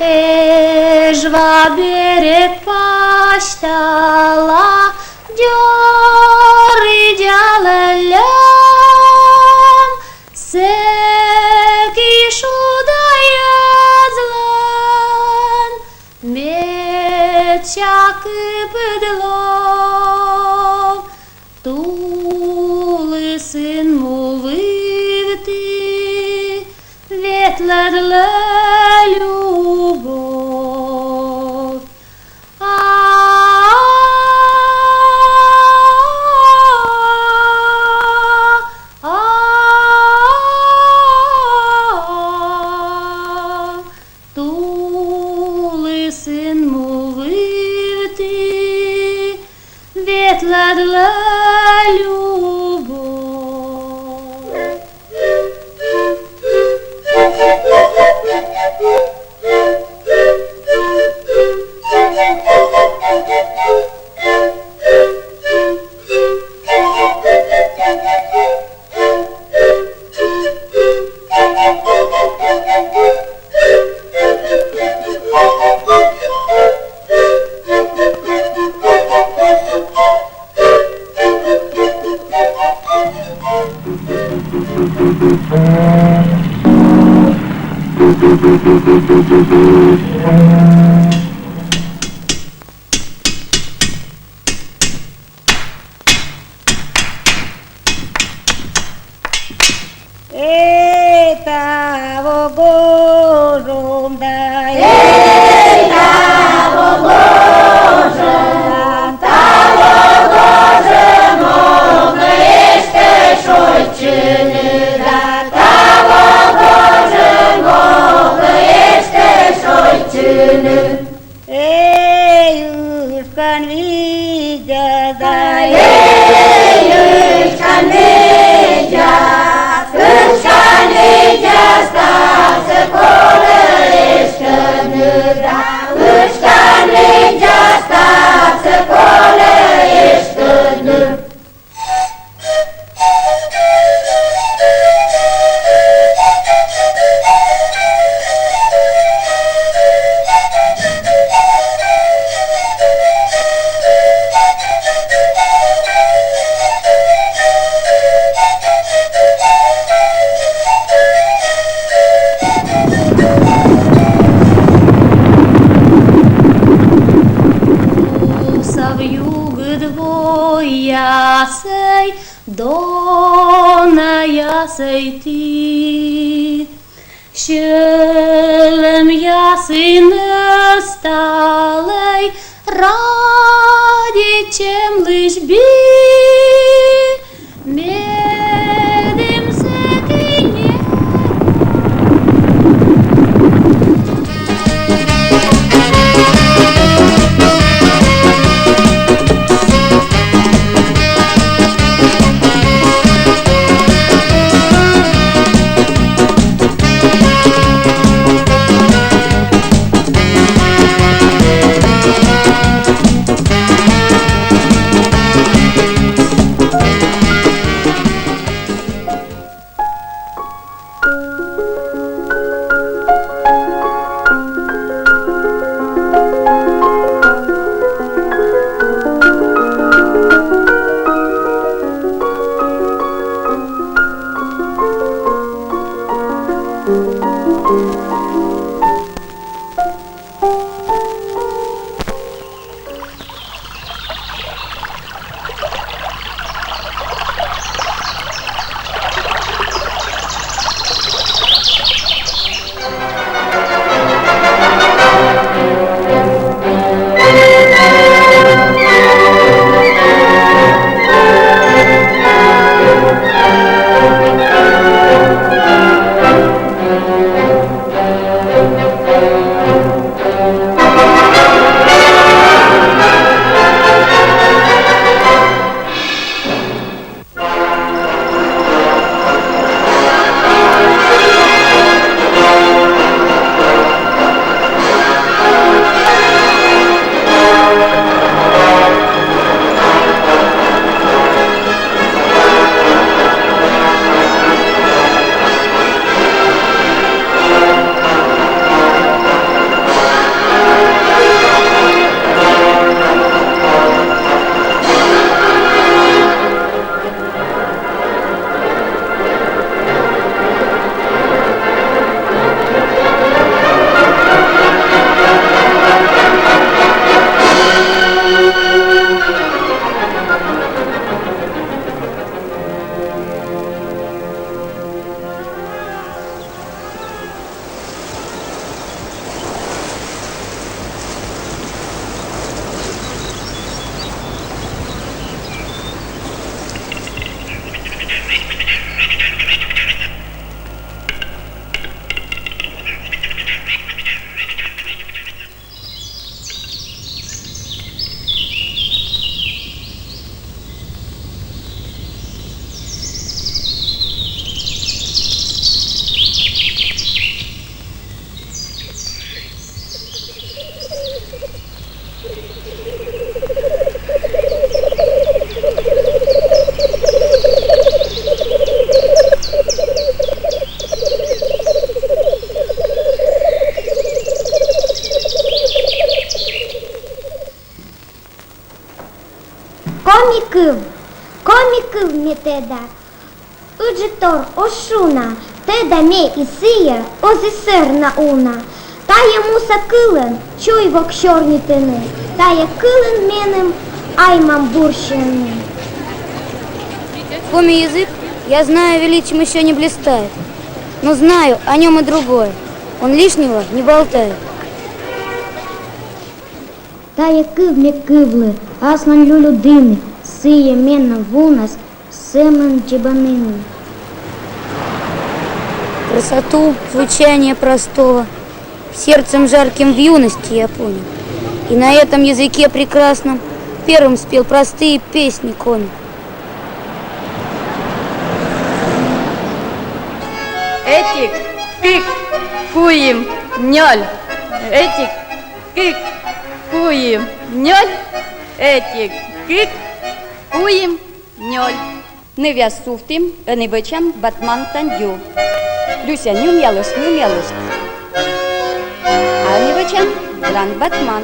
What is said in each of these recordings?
Ежва берег пащала, дёры дялалям, секи шудаязлан, мечак бедлов, тули син мовив ти, ветледле любов. Тули син мовив ти, ветледле любов. Ясей, дона ясей ти, щелем ясей не сталей, раді чем лиш би, медем секи не. komikів mi te dar. Uđitor ošuna, te da me isije, ozisirna una. Та є муса килен, чуй вок чорнітини, та є килен менем, аймам бурщини. Коми язык, я знаю, величием еще не блистает, но знаю о нем и другое. Он лишнего не болтает. Та є кивлі кивли, аснан лю людини, сиє мене вунас, семен джебанини. Красоту звучания простого сердцем жарким в юности я понял. И на этом языке прекрасном первым спел простые песни коми. Етік, кик, куїм, ньоль. Етік, кик, куїм, ньоль. Етік, кик, куїм, ньоль. Не вясуфтим, не бичам, батман тандю. Люся, нюм'ялиш. А не бичам, гран батман.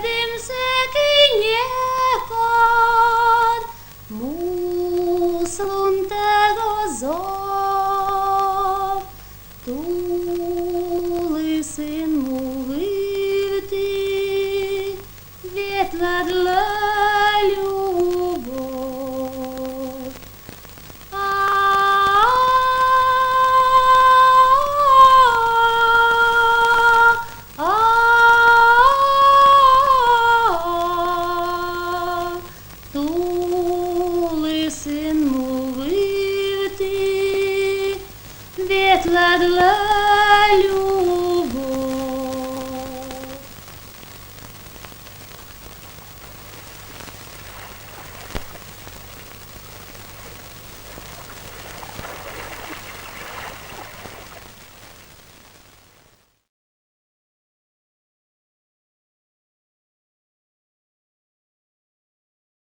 Jedem se kiniekon, muslun tego zov. Тули син мовив ти, вітла